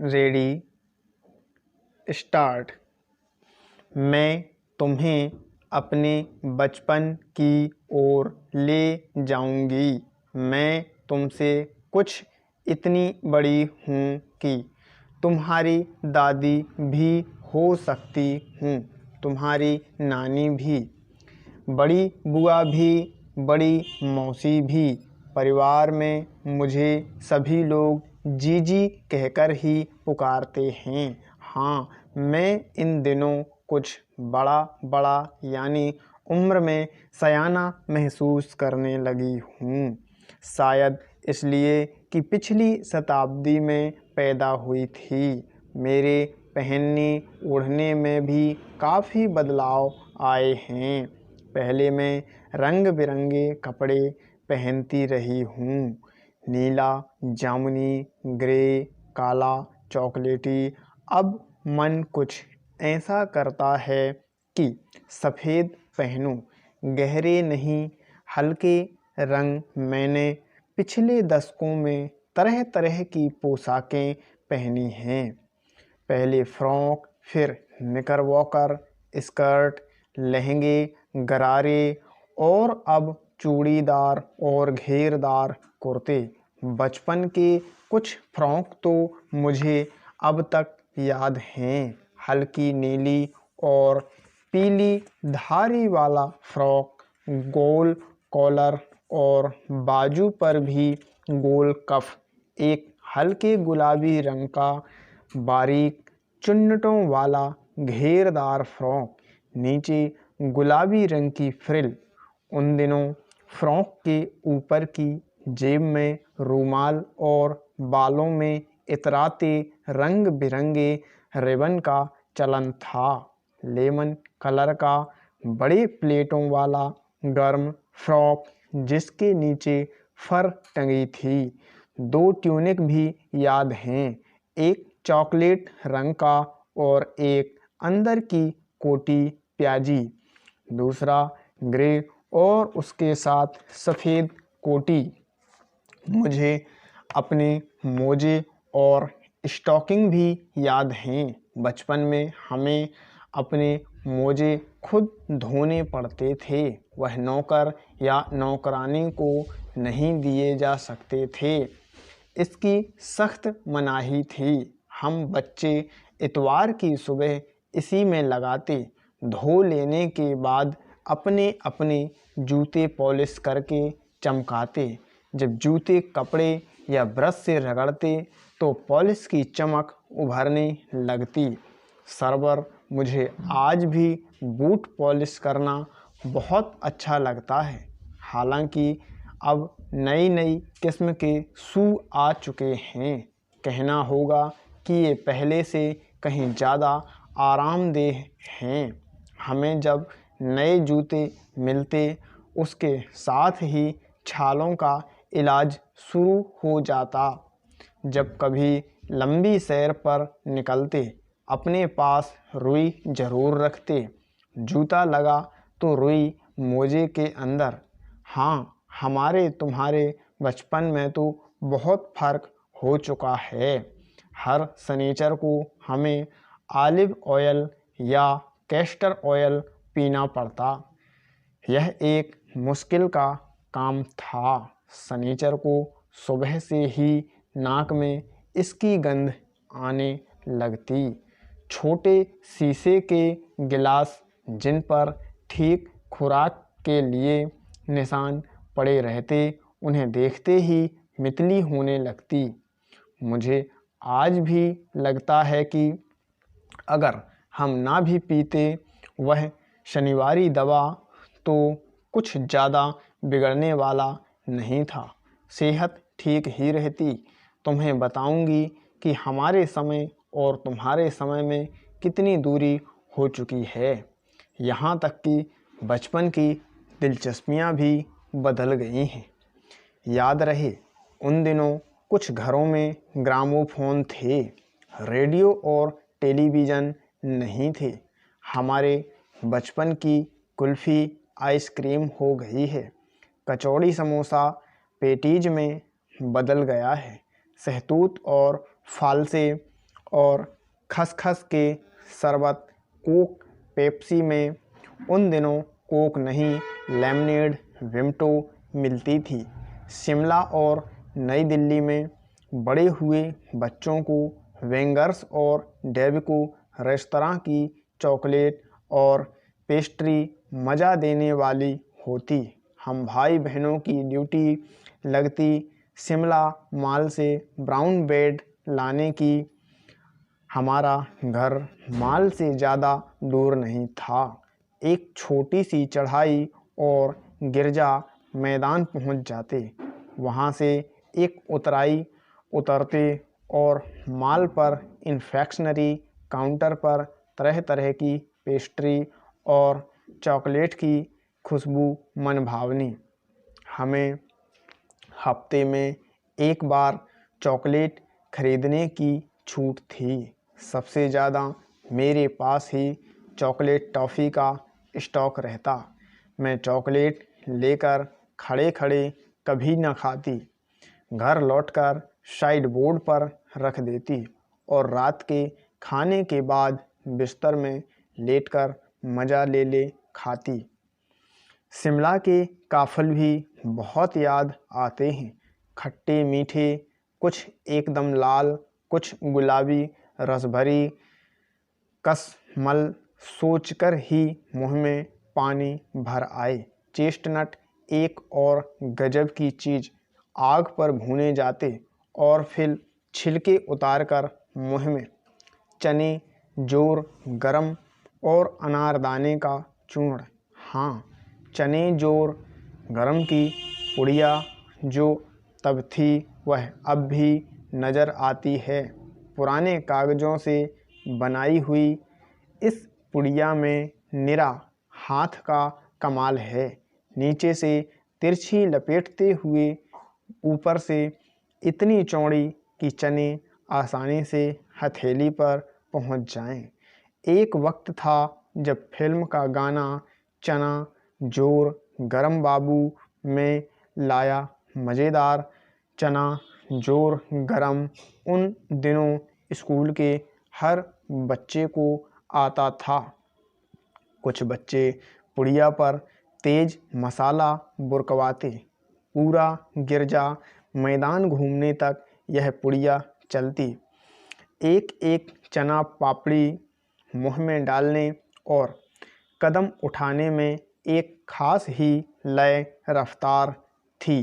Ready start. मैं तुम्हें अपने बचपन की ओर ले जाऊंगी। मैं तुमसे कुछ इतनी बड़ी हूँ कि तुम्हारी दादी भी हो सकती हूँ, तुम्हारी नानी भी, बड़ी बुआ भी, बड़ी मौसी भी। परिवार में मुझे सभी लोग जीजी कहकर ही पुकारते हैं। हाँ, मैं इन दिनों कुछ बड़ा बड़ा यानी उम्र में सयाना महसूस करने लगी हूँ। शायद इसलिए कि पिछली शताब्दी में पैदा हुई थी। मेरे पहनने ओढ़ने में भी काफ़ी बदलाव आए हैं। पहले मैं रंग बिरंगे कपड़े पहनती रही हूँ, नीला, जामुनी, ग्रे, काला, चॉकलेटी। अब मन कुछ ऐसा करता है कि सफ़ेद पहनूं, गहरे नहीं, हल्के रंग। मैंने पिछले दशकों में तरह तरह की पोशाकें पहनी हैं। पहले फ्रॉक, फिर निकरवॉकर, स्कर्ट, लहंगे, गरारे और अब चूड़ीदार और घेरदार कुर्ते। बचपन के कुछ फ्रॉक तो मुझे अब तक याद हैं। हल्की नीली और पीली धारी वाला फ्रॉक, गोल कॉलर और बाजू पर भी गोल कफ, एक हल्के गुलाबी रंग का बारीक चुन्नटों वाला घेरदार फ्रॉक, नीचे गुलाबी रंग की फ्रिल। उन दिनों फ्रॉक के ऊपर की जेब में रुमाल और बालों में इतराते रंग बिरंगे रिबन का चलन था। लेमन कलर का बड़े प्लेटों वाला गर्म फ्रॉक जिसके नीचे फर टंगी थी। 2 ट्यूनिक भी याद हैं, एक चॉकलेट रंग का और एक अंदर की कोटी प्याजी, दूसरा ग्रे और उसके साथ सफ़ेद कोटी। मुझे अपने मोजे और स्टॉकिंग भी याद हैं। बचपन में हमें अपने मोजे खुद धोने पड़ते थे। वह नौकर या नौकरानी को नहीं दिए जा सकते थे। इसकी सख्त मनाही थी। हम बच्चे इतवार की सुबह इसी में लगाते। धो लेने के बाद अपने अपने जूते पॉलिश करके चमकाते। जब जूते कपड़े या ब्रश से रगड़ते तो पॉलिश की चमक उभरने लगती। सरवर, मुझे आज भी बूट पॉलिश करना बहुत अच्छा लगता है। हालांकि अब नई नई किस्म के शू आ चुके हैं। कहना होगा कि ये पहले से कहीं ज़्यादा आरामदेह हैं। हमें जब नए जूते मिलते उसके साथ ही छालों का इलाज शुरू हो जाता। जब कभी लंबी सैर पर निकलते अपने पास रुई ज़रूर रखते। जूता लगा तो रुई मोजे के अंदर। हाँ, हमारे तुम्हारे बचपन में तो बहुत फ़र्क हो चुका है। हर शनिचर को हमें ऑलिव ऑयल या कैस्टर ऑयल पीना पड़ता। यह एक मुश्किल का काम था। शनिचर को सुबह से ही नाक में इसकी गंध आने लगती। छोटे शीशे के गिलास जिन पर ठीक खुराक के लिए निशान पड़े रहते, उन्हें देखते ही मितली होने लगती। मुझे आज भी लगता है कि अगर हम ना भी पीते वह शनिवारी दवा तो कुछ ज़्यादा बिगड़ने वाला नहीं था। सेहत ठीक ही रहती। तुम्हें बताऊंगी कि हमारे समय और तुम्हारे समय में कितनी दूरी हो चुकी है। यहाँ तक कि बचपन की दिलचस्पियाँ भी बदल गई हैं। याद रहे, उन दिनों कुछ घरों में ग्रामोफोन थे, रेडियो और टेलीविज़न नहीं थे। हमारे बचपन की कुल्फ़ी आइसक्रीम हो गई है, कचौड़ी समोसा पेटीज में बदल गया है। सहतूत और फालसे और खसखस के शरबत, कोक, पेप्सी में उन दिनों कोक नहीं, लेमनेड, विम्टो मिलती थी। शिमला और नई दिल्ली में बड़े हुए बच्चों को वेंगर्स और डेविको रेस्तरां की चॉकलेट और पेस्ट्री मज़ा देने वाली होती। हम भाई बहनों की ड्यूटी लगती शिमला मॉल से ब्राउन ब्रेड लाने की। हमारा घर मॉल से ज़्यादा दूर नहीं था। एक छोटी सी चढ़ाई और गिरजा मैदान पहुंच जाते। वहां से एक उतराई उतरते और मॉल पर इन्फेक्शनरी काउंटर पर तरह तरह की पेस्ट्री और चॉकलेट की खुशबू मनभावनी। हमें हफ्ते में एक बार चॉकलेट खरीदने की छूट थी। सबसे ज़्यादा मेरे पास ही चॉकलेट टॉफ़ी का स्टॉक रहता। मैं चॉकलेट लेकर खड़े खड़े कभी न खाती, घर लौटकर साइड बोर्ड पर रख देती और रात के खाने के बाद बिस्तर में लेटकर मज़ा ले ले खाती। शिमला के काफ़ल भी बहुत याद आते हैं। खट्टे मीठे, कुछ एकदम लाल, कुछ गुलाबी, रसभरी कसमल सोचकर ही मुंह में पानी भर आए। चेस्टनट एक और गजब की चीज़, आग पर भूने जाते और फिर छिलके उतारकर मुंह में। चने जोर गरम और अनारदाने का चूर्ण। हाँ, चने जोर गरम की पुड़िया जो तब थी वह अब भी नज़र आती है। पुराने कागज़ों से बनाई हुई इस पुड़िया में निरा हाथ का कमाल है। नीचे से तिरछी लपेटते हुए ऊपर से इतनी चौड़ी कि चने आसानी से हथेली पर पहुंच जाएं। एक वक्त था जब फिल्म का गाना चना जोर गरम बाबू में लाया मज़ेदार चना जोर गरम उन दिनों स्कूल के हर बच्चे को आता था। कुछ बच्चे पुड़िया पर तेज मसाला बुरकवाते। पूरा गिरजा मैदान घूमने तक यह पुड़िया चलती। एक एक चना पापड़ी मुंह में डालने और कदम उठाने में एक खास ही लय रफ्तार थी।